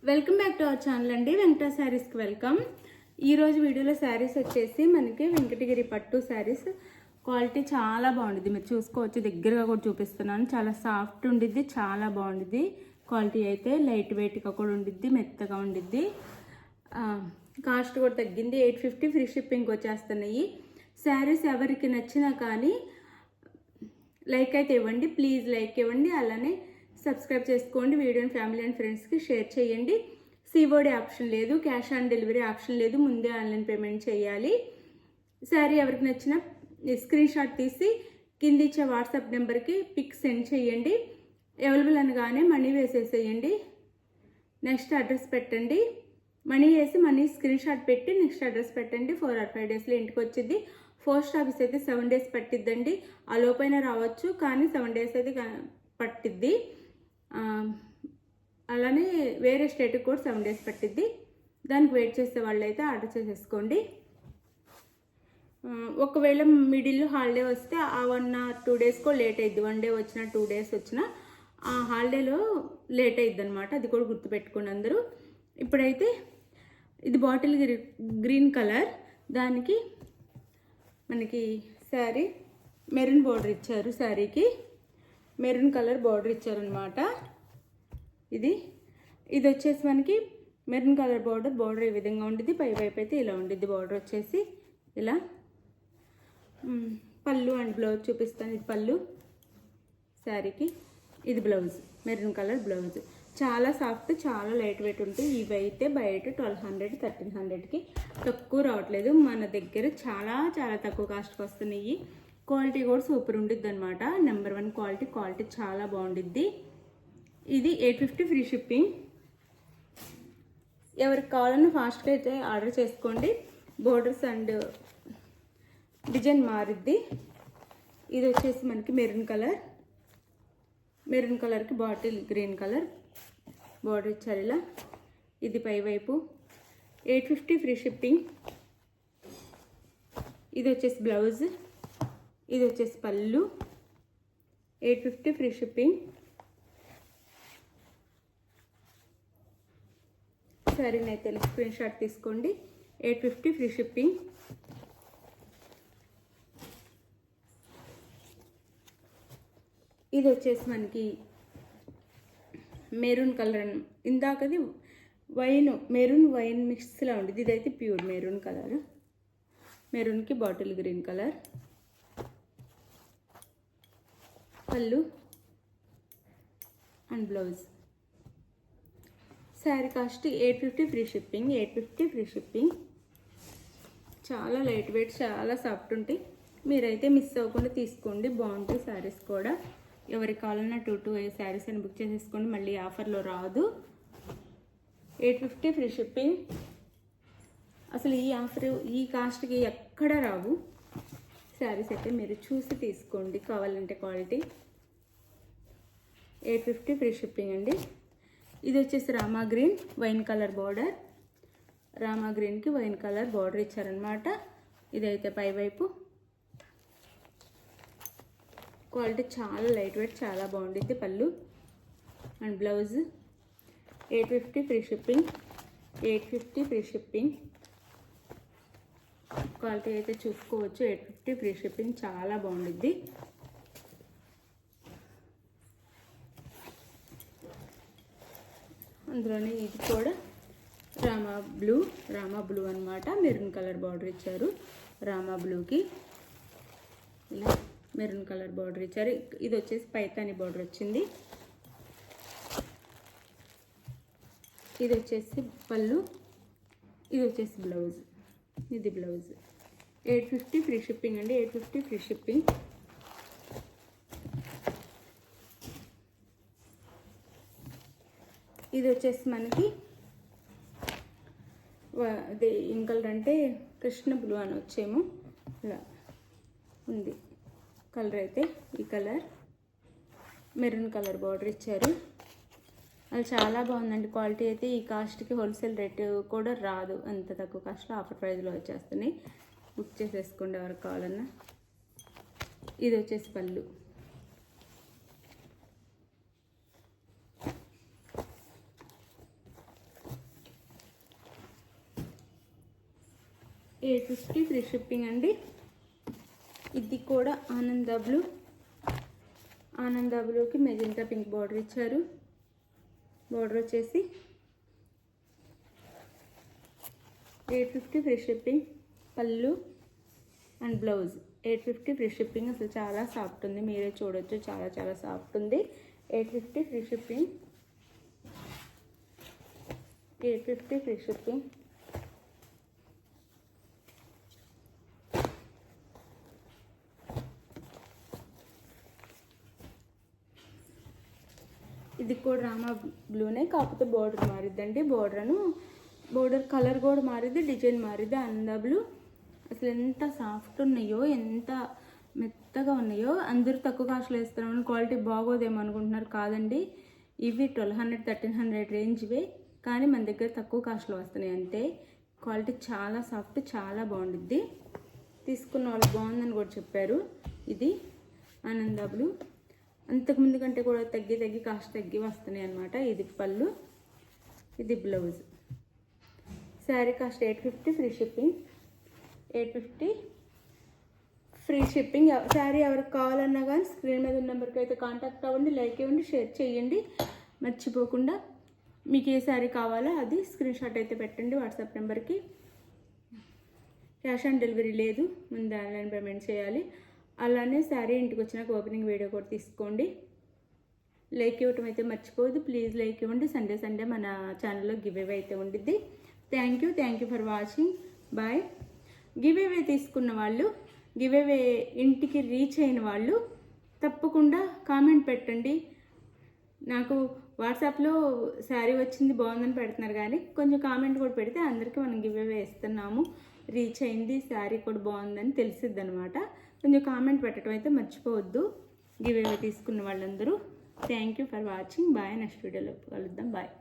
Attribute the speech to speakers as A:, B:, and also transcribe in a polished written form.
A: Welcome back to our channel అండి. వెంకట శారీస్కి welcome. ఈరోజు వీడియోలో శారీస్ వచ్చేసి మనకి వెంకటగిరి పట్టు శారీస్. క్వాలిటీ చాలా బాగుంటుంది, మీరు చూసుకోవచ్చు. దగ్గరగా కూడా చూపిస్తున్నాను. చాలా సాఫ్ట్ ఉండిద్ది, చాలా బాగుండిద్ది. క్వాలిటీ అయితే లైట్ వెయిట్గా కూడా ఉండిద్ది, మెత్తగా ఉండిద్ది. కాస్ట్ కూడా తగ్గింది. 850 ఫ్రీ షిప్పింగ్ వచ్చేస్తున్నాయి. శారీస్ ఎవరికి నచ్చినా కానీ లైక్ అయితే ఇవ్వండి, ప్లీజ్ లైక్ ఇవ్వండి. అలానే సబ్స్క్రైబ్ చేసుకోండి. వీడియోని ఫ్యామిలీ అండ్ ఫ్రెండ్స్కి షేర్ చేయండి. సిఓడి ఆప్షన్ లేదు, క్యాష్ ఆన్ డెలివరీ ఆప్షన్ లేదు, ముందే ఆన్లైన్ పేమెంట్ చేయాలి. శారీ ఎవరికి నచ్చినా స్క్రీన్ షాట్ తీసి కింద ఇచ్చే వాట్సాప్ నెంబర్కి పిక్ సెండ్ చేయండి. అవైలబుల్ అనగానే మనీ వేసేసేయండి. నెక్స్ట్ అడ్రస్ పెట్టండి. మనీ వేసి మనీ స్క్రీన్ షాట్ పెట్టి నెక్స్ట్ అడ్రస్ పెట్టండి. 4 or 5 డేస్లో ఇంటికి వచ్చింది. పోస్ట్ ఆఫీస్ అయితే 7 days పట్టిద్దండి. ఆ లోపైన రావచ్చు, కానీ 7 days అయితే పట్టిద్ది. అలానే వేరే స్టేట్కి కూడా 7 days పట్టిద్ది. దానికి వెయిట్ చేసే వాళ్ళు అయితే ఆర్డర్ చేసేసుకోండి. ఒకవేళ మిడిల్లో హాలిడే వస్తే ఆ 1 or 2 days లేట్ అయ్యిద్ది. 1 day వచ్చినా 2 days వచ్చినా ఆ హాలిడేలో లేట్ అయ్యిద్ది అనమాట. అది కూడా గుర్తుపెట్టుకోండి అందరూ. ఇప్పుడైతే ఇది బాటిల్ గ్రీన్ కలర్, దానికి మనకి శారీ మెరూన్ బార్డర్ ఇచ్చారు. శారీకి మెరూన్ కలర్ బార్డర్ ఇచ్చారనమాట. ఇది వచ్చేసి మనకి మెరూన్ కలర్ బార్డర్ ఈ విధంగా ఉండిద్ది. పై వైపు అయితే ఇలా ఉండిద్ది. బార్డర్ వచ్చేసి ఇలా. పళ్ళు అండ్ బ్లౌజ్ చూపిస్తాను. ఇది పళ్ళు శారీకి, ఇది బ్లౌజ్, మెరూన్ కలర్ బ్లౌజ్. చాలా సాఫ్ట్, చాలా లైట్ వెయిట్ ఉంటాయి. ఇవి అయితే బయట 1200 1300కి తక్కువ రావట్లేదు. మన దగ్గర చాలా చాలా తక్కువ కాస్ట్కి వస్తున్నాయి. క్వాలిటీ కూడా సూపర్ ఉండిద్ది అనమాట. నెంబర్ 1 క్వాలిటీ చాలా బాగుండిద్ది. ఇది 850 ఫ్రీ షిప్పింగ్. ఎవరికి కావాలన్నా ఫాస్ట్గా అయితే ఆర్డర్ చేసుకోండి. బోర్డర్స్ అండ్ డిజైన్ మారిద్ది. ఇది వచ్చేసి మనకి మెరూన్ కలర్కి బాటిల్ గ్రీన్ కలర్ బార్డర్ ఇచ్చారు ఇలా. ఇది పై వైపు 850 ఫ్రీ షిప్పింగ్. ఇది వచ్చేసి బ్లౌజ్, ఇది వచ్చేసి పళ్ళు. 850 ఫ్రీ షిప్పింగ్. శారీని అయితే స్క్రీన్ షాట్ తీసుకోండి. 850 ఫ్రీ షిప్పింగ్. ఇది వచ్చేసి మనకి మెరూన్ కలర్. ఇందాకది మెరూన్ వైన్ మిక్స్లా ఉండేది. ఇదైతే ప్యూర్ మెరూన్ కలర్. మెరూన్కి బాటిల్ గ్రీన్ కలర్. పళ్ళు and blouse. Sari cost 850 free shipping. 850 free shipping. చాలా లైట్ వెయిట్, చాలా సాఫ్ట్ ఉంటాయి. మీరైతే మిస్ అవ్వకుండా తీసుకోండి. బాగుంటాయి శారీస్ కూడా. ఎవరికి కావాలన్నా 2 శారీస్ అని బుక్ చేసేసుకోండి. మళ్ళీ ఆఫర్లో రాదు. 850 ఫ్రీ షిప్పింగ్. అసలు ఈ ఆఫర్ ఈ కాస్ట్కి ఎక్కడ రావు. శారీస్ అయితే మీరు చూసి తీసుకోండి కావాలంటే. క్వాలిటీ 850 ఫ్రీ షిప్పింగ్ అండి. ఇది వచ్చేసి Rama green wine colour border. Rama గ్రీన్కి వైన్ కలర్ బార్డర్ ఇచ్చారనమాట. ఇదైతే పై వైపు. క్వాలిటీ చాలా లైట్ వెయిట్, చాలా బాగుండిద్ది. పళ్ళు and blouse. 850 free shipping. 850 free shipping. Quality అయితే చూసుకోవచ్చు. 850 ఫ్రీ షిప్పింగ్. చాలా బాగుండిద్ది. అందులోనే ఇది కూడా రామా బ్లూ అనమాట. మెరూన్ కలర్ బార్డర్ ఇచ్చారు. రామా బ్లూకి ఇలా మెరూన్ కలర్ బార్డర్ ఇచ్చారు. ఇది వచ్చేసి పైతాని బార్డర్ వచ్చింది. ఇది వచ్చేసి పళ్ళు, ఇది వచ్చేసి బ్లౌజ్. ఇది బ్లౌజ్. 850 ఫ్రీ షిప్పింగ్ అండి. 850 ఫ్రీ షిప్పింగ్. ఇది వచ్చేసి మనకి అది ఏం కలర్ అంటే కృష్ణ బ్లూ అని వచ్చేమో ఇలా ఉంది కలర్. అయితే ఈ కలర్ మెరూన్ కలర్ బార్డర్ ఇచ్చారు. అది చాలా బాగుందండి. క్వాలిటీ అయితే ఈ కాస్ట్కి హోల్సేల్ రేట్ కూడా రాదు. అంత తక్కువ కాస్ట్లో ఆఫర్ ప్రైస్లో వచ్చేస్తున్నాయి. బుక్ చేసేసుకోండి ఎవరికి కావాలన్నా. ఇది వచ్చేసి పళ్ళు. 850 ఫ్రీ షిప్పింగ్ అండి. ఇది కూడా ఆనంద బ్లూకి మెజెంటా పింక్ బార్డర్ ఇచ్చారు. బార్డర్ వచ్చేసి 850 ఫ్రీ షిప్పింగ్. పళ్ళు అండ్ బ్లౌజ్ 850 ఫ్రీ షిప్పింగ్. అసలు చాలా సాఫ్ట్ ఉంది, మీరే చూడొచ్చు, చాలా చాలా సాఫ్ట్ ఉంది. 850 ఫ్రీ షిప్పింగ్. 850 free shipping. ఇది కూడా రామా బ్లూనే, కాకపోతే బోర్డర్ మారిద్దండి. బోర్డర్ కలర్ కూడా మారిద్ది, డిజైన్ మారిద్ది. ఆనంద బ్లూ అసలు ఎంత సాఫ్ట్ ఉన్నాయో, ఎంత మెత్తగా ఉన్నాయో. అందరూ తక్కువ కాస్ట్లో వేస్తున్నామని క్వాలిటీ బాగోదేమో అనుకుంటున్నారు. కాదండి, ఇవి 1200 1300 రేంజ్వే, కానీ మన దగ్గర తక్కువ కాస్ట్లో వస్తున్నాయి అంతే. క్వాలిటీ చాలా సాఫ్ట్, చాలా బాగుండిద్ది. తీసుకున్న వాళ్ళు బాగుందని కూడా చెప్పారు. ఇది ఆనంద బ్లూ అంతకుముందు కంటే కూడా తగ్గి కాస్ట్ తగ్గి వస్తున్నాయి అన్నమాట. ఇది పళ్ళు, ఇది blouse. Sari cost 850 free shipping. 850 free shipping. Sari ఎవరికి కావాలన్నా కానీ స్క్రీన్ మీద ఉన్న నెంబర్కి అయితే కాంటాక్ట్ అవ్వండి, లైక్ ఇవ్వండి, షేర్ చేయండి. మర్చిపోకుండా మీకు ఏ శారీ కావాలో అది స్క్రీన్ షాట్ అయితే పెట్టండి వాట్సాప్ నెంబర్కి. క్యాష్ ఆన్ డెలివరీ లేదు, ముందు ఆన్లైన్ పేమెంట్ చేయాలి. అలానే శారీ ఇంటికి వచ్చినాక ఓపెనింగ్ వీడియో కూడా తీసుకోండి. లైక్ ఇవ్వటం అయితే మర్చిపోవద్దు, ప్లీజ్ లైక్ ఇవ్వండి. సండే మన ఛానల్లో గివ్ అవే అయితే ఉండిద్ది. Thank you for watching. Bye. Give away తీసుకున్న వాళ్ళు, గివ్ అవే ఇంటికి రీచ్ అయిన వాళ్ళు తప్పకుండా కామెంట్ పెట్టండి. నాకు వాట్సాప్లో శారీ వచ్చింది బాగుందని పెడుతున్నారు, కానీ కొంచెం కామెంట్ కూడా పెడితే అందరికీ మనం గివ్ అవే ఇస్తున్నాము, రీచ్ అయింది, శారీ కూడా బాగుందని తెలిసిద్ది అనమాట. కొంచెం కామెంట్ పెట్టడం అయితే మర్చిపోవద్దు గివ్ అవే తీసుకున్న వాళ్ళందరూ. Thank you for watching. Bye. Next వీడియోలో కలుద్దాం. బాయ్.